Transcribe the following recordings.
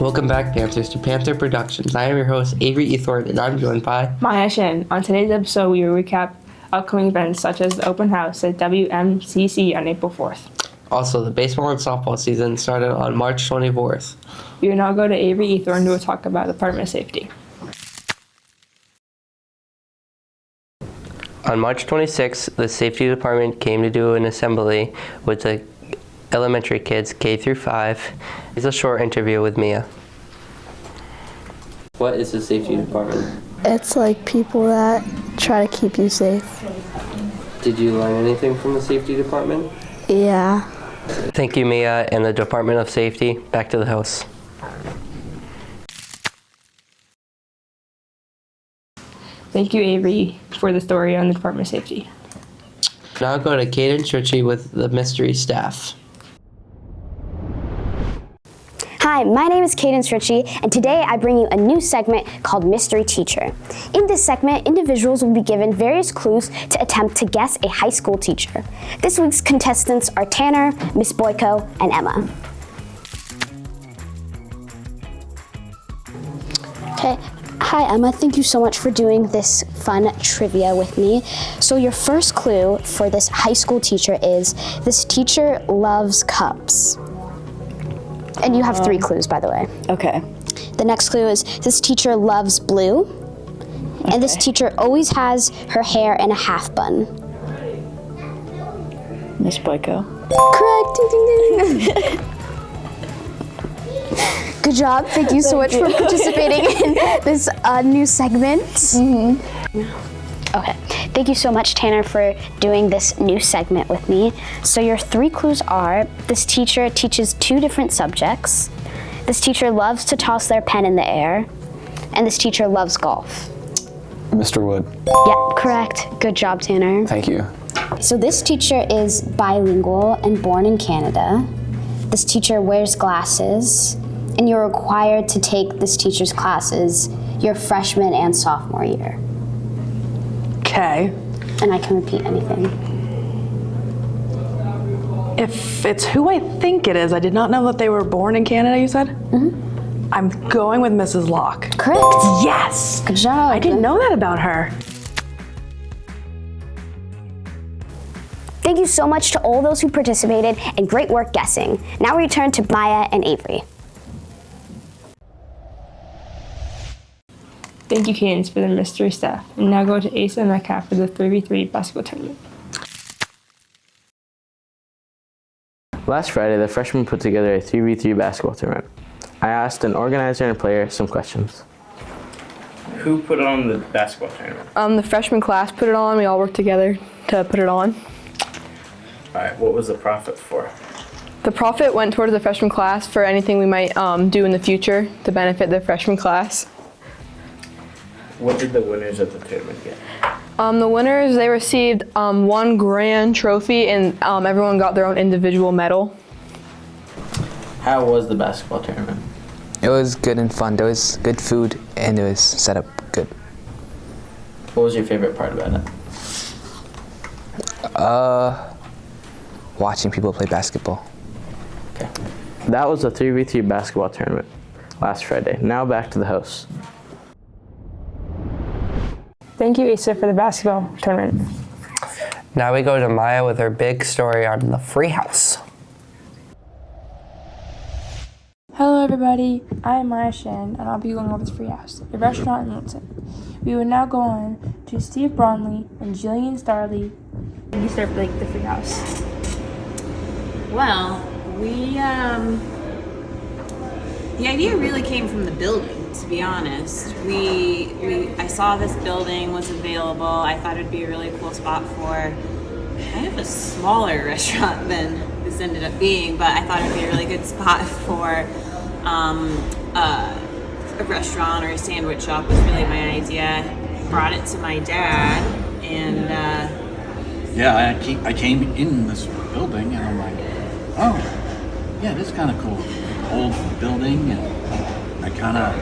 Welcome back, Panthers, to Panther Productions. I am your host, Avery Ethorn, and I'm joined by Miaya Avery. On today's episode, we will recap upcoming events such as the open house at WMCC on April 4th. Also, the baseball and softball season started on March 24th. We will now go to Avery Ethorn who will talk about the Department of Safety. On March 26th, the safety department came to do an assembly with the elementary kids K through 5. It's a short interview with Mia. What is the safety department? It's like people that try to keep you safe. Did you learn anything from the safety department? Yeah. Thank you, Mia, and the Department of Safety. Back to the house. Thank you, Avery, for the story on the Department of Safety. Now go to Cadence Ritchie with the mystery staff. Hi, my name is Cadence Ritchie, and today I bring you a new segment called Mystery Teacher. In this segment, individuals will be given various clues to attempt to guess a high school teacher. This week's contestants are Tanner, Miss Boyko, and Emma. Okay. Hi, Emma. Thank you so much for doing this fun trivia with me. So your first clue for this high school teacher is, this teacher loves cups. And you have 3 clues, by the way. Okay. The next clue is, this teacher loves blue. And this teacher always has her hair in a half bun. Miss Boyko. Correct. Ding, ding, ding. Good job. Thank you so much for participating in this new segment. Okay. Thank you so much, Tanner, for doing this new segment with me. So your 3 clues are, this teacher teaches 2 different subjects, this teacher loves to toss their pen in the air, and this teacher loves golf. Mr. Wood. Yeah, correct. Good job, Tanner. Thank you. So this teacher is bilingual and born in Canada. This teacher wears glasses, and you're required to take this teacher's classes your freshman and sophomore year. Okay. And I can repeat anything. If it's who I think it is, I did not know that they were born in Canada, you said? Mm-hmm. I'm going with Mrs. Locke. Correct. Yes! Good job. I didn't know that about her. Thank you so much to all those who participated, and great work guessing. Now we return to Maya and Avery. Thank you, Cadence, for the mystery staff. And now go to Asa and Metcalf for the 3v3 basketball tournament. Last Friday, the freshmen put together a 3v3 basketball tournament. I asked an organizer and a player some questions. Who put on the basketball tournament? The freshman class put it on. We all worked together to put it on. All right, what was the profit for? The profit went towards the freshman class for anything we might do in the future to benefit the freshman class. What did the winners of the tournament get? The winners, they received 1 grand trophy, and everyone got their own individual medal. How was the basketball tournament? It was good and fun. There was good food and it was set up good. What was your favorite part about it? Watching people play basketball. Okay. That was the 3v3 basketball tournament last Friday. Now back to the host. Thank you, Asa, for the basketball tournament. Now we go to Maya with her big story on the Freehouse. Hello, everybody. I am Miaya Avery, and I'll be going over the Freehouse, a restaurant in Littleton. We will now go on to Steve Bromley and Jillian Starley. You start with the Freehouse. Well, the idea really came from the building, to be honest. I saw this building was available. I thought it'd be a really cool spot for kind of a smaller restaurant than this ended up being, but I thought it'd be a really good spot for a restaurant or a sandwich shop was really my idea. Brought it to my dad, and yeah, I came in this building and I'm like, oh, yeah, this is kind of cool. Old building, and I kind of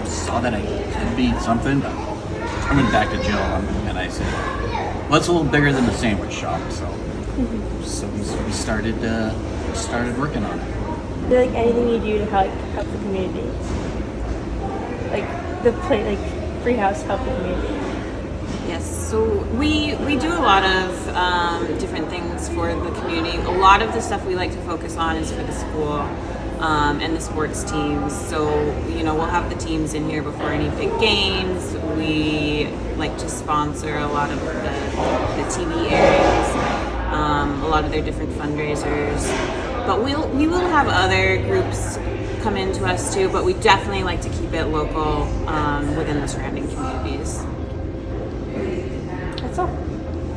saw that I could be something, but I went back to Jill and I said, well, it's a little bigger than the sandwich shop, so we started working on it. there like anything you do to help the community? Like Freehouse help the community? Yes, so we do a lot of different things for the community. A lot of the stuff we like to focus on is for the school and the sports teams. So, we'll have the teams in here before any big games. We like to sponsor a lot of the TV areas, a lot of their different fundraisers. But we will have other groups come into us too, but we definitely like to keep it local within the surrounding communities. That's all.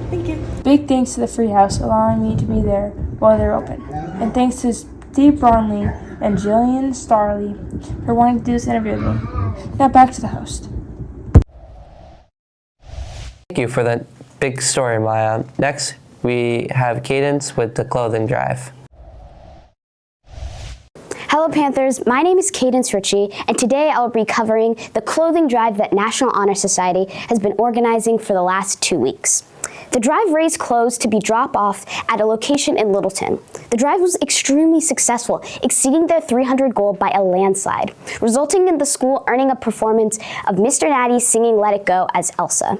Thank you. Big thanks to the Freehouse allowing me to be there while they're open. And thanks to Steve Bromley and Jillian Starley for wanting to do this interview with me. Now back to the host. Thank you for that big story, Maya. Next, we have Cadence with the Clothing Drive. Hello Panthers, my name is Cadence Ritchie, and today I'll be covering the clothing drive that National Honor Society has been organizing for the last 2 weeks. The drive raised clothes to be dropped off at a location in Littleton. The drive was extremely successful, exceeding their 300 goal by a landslide, resulting in the school earning a performance of Mr. Natty singing Let It Go as Elsa.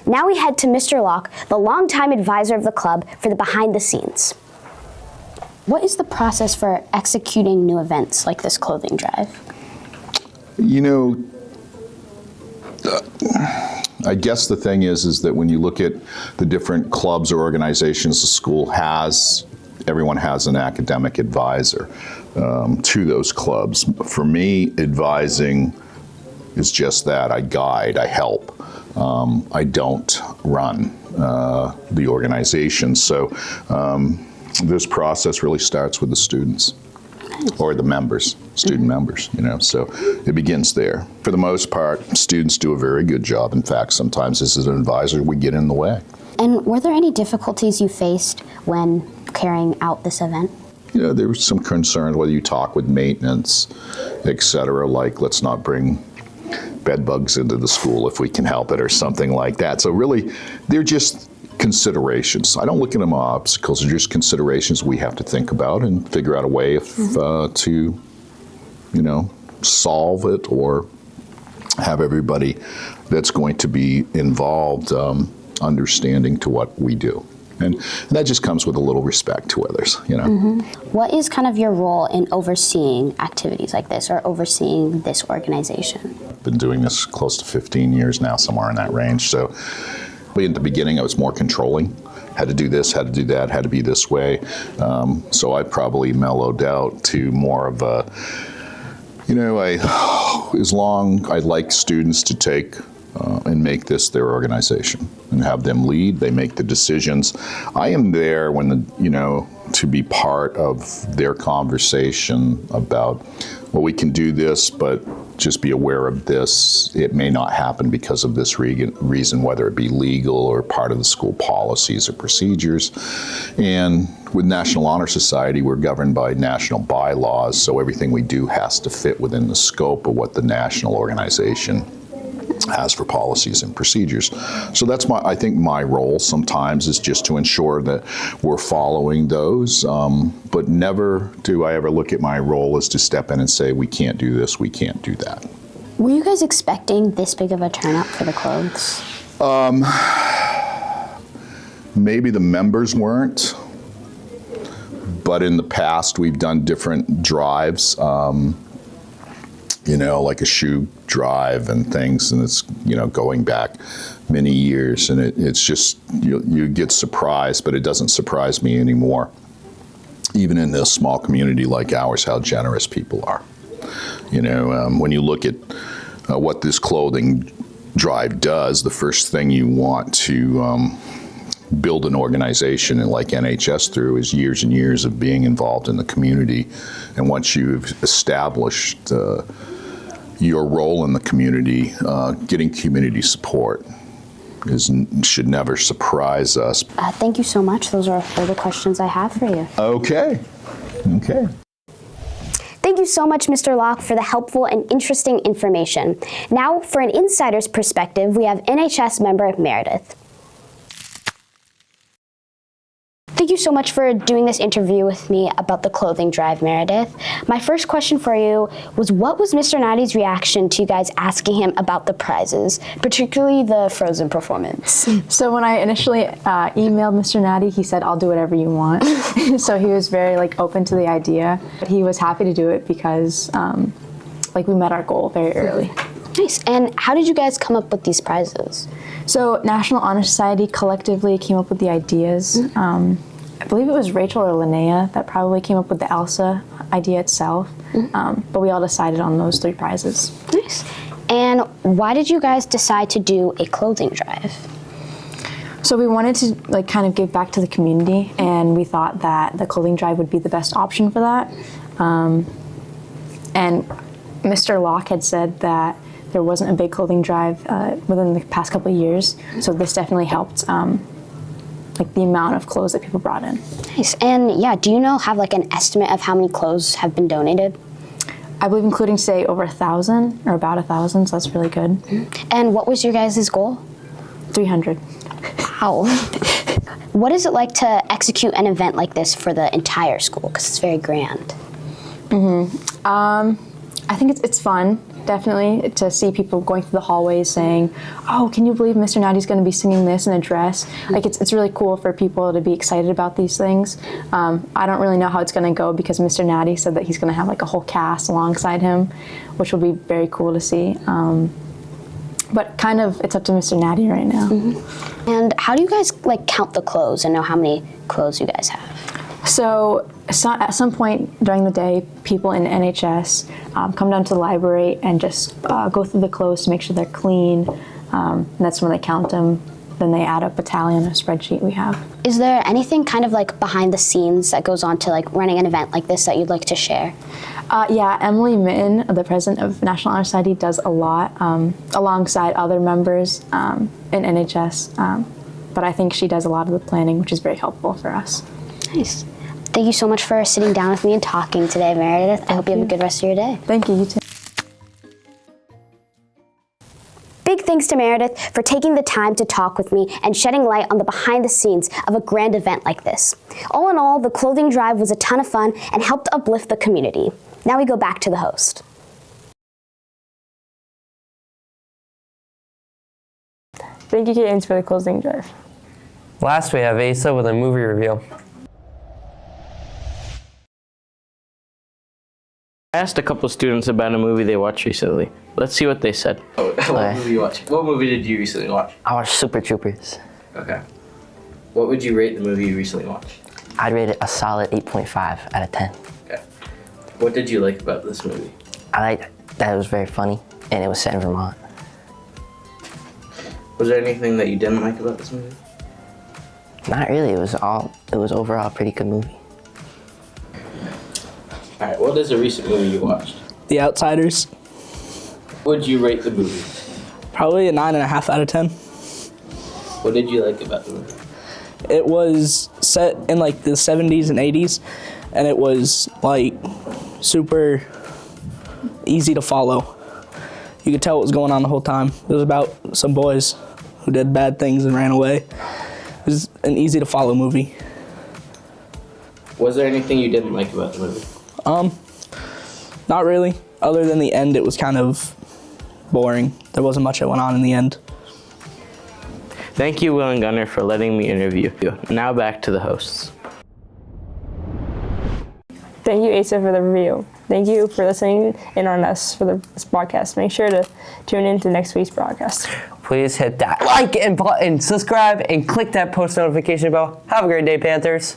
Now we head to Mr. Locke, the longtime advisor of the club, for the behind the scenes. What is the process for executing new events like this clothing drive? I guess the thing is that when you look at the different clubs or organizations the school has, everyone has an academic advisor to those clubs. For me, advising is just that. I guide, I help. I don't run the organization. So this process really starts with the students or the members, student members, so it begins there. For the most part, students do a very good job. In fact, sometimes as an advisor, we get in the way. And were there any difficulties you faced when carrying out this event? There was some concern whether you talk with maintenance, et cetera, like let's not bring bed bugs into the school if we can help it or something like that. So really, they're just considerations. I don't look at them as obstacles. They're just considerations we have to think about and figure out a way to, solve it or have everybody that's going to be involved understanding to what we do. And that just comes with a little respect to others, What is kind of your role in overseeing activities like this or overseeing this organization? I've been doing this close to 15 years now, somewhere in that range. So in the beginning, I was more controlling. Had to do this, had to do that, had to be this way. So I probably mellowed out to more of a, I'd like students to take and make this their organization and have them lead. They make the decisions. I am there to be part of their conversation about, well, we can do this, but just be aware of this. It may not happen because of this reason, whether it be legal or part of the school policies or procedures. And with National Honor Society, we're governed by national bylaws, so everything we do has to fit within the scope of what the national organization has for policies and procedures. So that's I think my role sometimes is just to ensure that we're following those, but never do I ever look at my role as to step in and say, we can't do this, we can't do that. Were you guys expecting this big of a turnout for the clothes? Maybe the members weren't, but in the past we've done different drives, like a shoe drive and things, and it's, going back many years, and it's just, you get surprised, but it doesn't surprise me anymore. Even in this small community like ours, how generous people are. When you look at what this clothing drive does, the first thing you want to build an organization and like NHS through is years and years of being involved in the community. And once you've established your role in the community, getting community support should never surprise us. Thank you so much. Those are all the questions I have for you. Okay. Thank you so much, Mr. Locke, for the helpful and interesting information. Now, for an insider's perspective, we have NHS member Meredith. Thank you so much for doing this interview with me about the clothing drive, Meredith. My first question for you was, what was Mr. Natty's reaction to you guys asking him about the prizes, particularly the Frozen performance? So when I initially emailed Mr. Natty, he said, "I'll do whatever you want." So he was very open to the idea. He was happy to do it because we met our goal very early. Nice. And how did you guys come up with these prizes? So National Honor Society collectively came up with the ideas. I believe it was Rachel or Linnea that probably came up with the Elsa idea itself. But we all decided on those 3 prizes. Nice. And why did you guys decide to do a clothing drive? So we wanted to kind of give back to the community, and we thought that the clothing drive would be the best option for that. And Mr. Locke had said that there wasn't a big clothing drive within the past couple of years, so this definitely helped the amount of clothes that people brought in. Nice. And do you have an estimate of how many clothes have been donated? I believe including today over 1,000 or about 1,000, so that's really good. And what was your guys' goal? 300. Wow. What is it like to execute an event like this for the entire school? Because it's very grand. I think it's fun, definitely, to see people going through the hallways saying, "Oh, can you believe Mr. Natty's going to be singing this in a dress?" It's really cool for people to be excited about these things. I don't really know how it's going to go because Mr. Natty said that he's going to have a whole cast alongside him, which will be very cool to see. But kind of, it's up to Mr. Natty right now. And how do you guys count the clothes and know how many clothes you guys have? So at some point during the day, people in NHS come down to the library and just go through the clothes to make sure they're clean. And that's when they count them. Then they add up a tally on a spreadsheet we have. Is there anything kind of behind the scenes that goes on to running an event like this that you'd like to share? Yeah, Emily Mitten, the president of National Honor Society, does a lot alongside other members in NHS. But I think she does a lot of the planning, which is very helpful for us. Nice. Thank you so much for sitting down with me and talking today, Meredith. I hope you have a good rest of your day. Thank you, you too. Big thanks to Meredith for taking the time to talk with me and shedding light on the behind the scenes of a grand event like this. All in all, the clothing drive was a ton of fun and helped uplift the community. Now we go back to the host. Thank you, Cadence, for the clothing drive. Last we have Asa with a movie review. I asked a couple students about a movie they watched recently. Let's see what they said. What movie you watched? What movie did you recently watch? I watched Super Troopers. Okay. What would you rate the movie you recently watched? I'd rate it a solid 8.5 out of 10. Okay. What did you like about this movie? I liked that it was very funny and it was set in Vermont. Was there anything that you didn't like about this movie? Not really. It was overall a pretty good movie. All right. What is a recent movie you watched? The Outsiders. What would you rate the movie? Probably a 9.5 out of 10. What did you like about the movie? It was set in the 70s and 80s, and it was super easy to follow. You could tell what was going on the whole time. It was about some boys who did bad things and ran away. It was an easy to follow movie. Was there anything you didn't like about the movie? Not really. Other than the end, it was kind of boring. There wasn't much that went on in the end. Thank you, Will and Gunnar, for letting me interview you. Now back to the hosts. Thank you, Asa, for the review. Thank you for listening in on us for this broadcast. Make sure to tune in to next week's broadcast. Please hit that like and button, subscribe, and click that post notification bell. Have a great day, Panthers.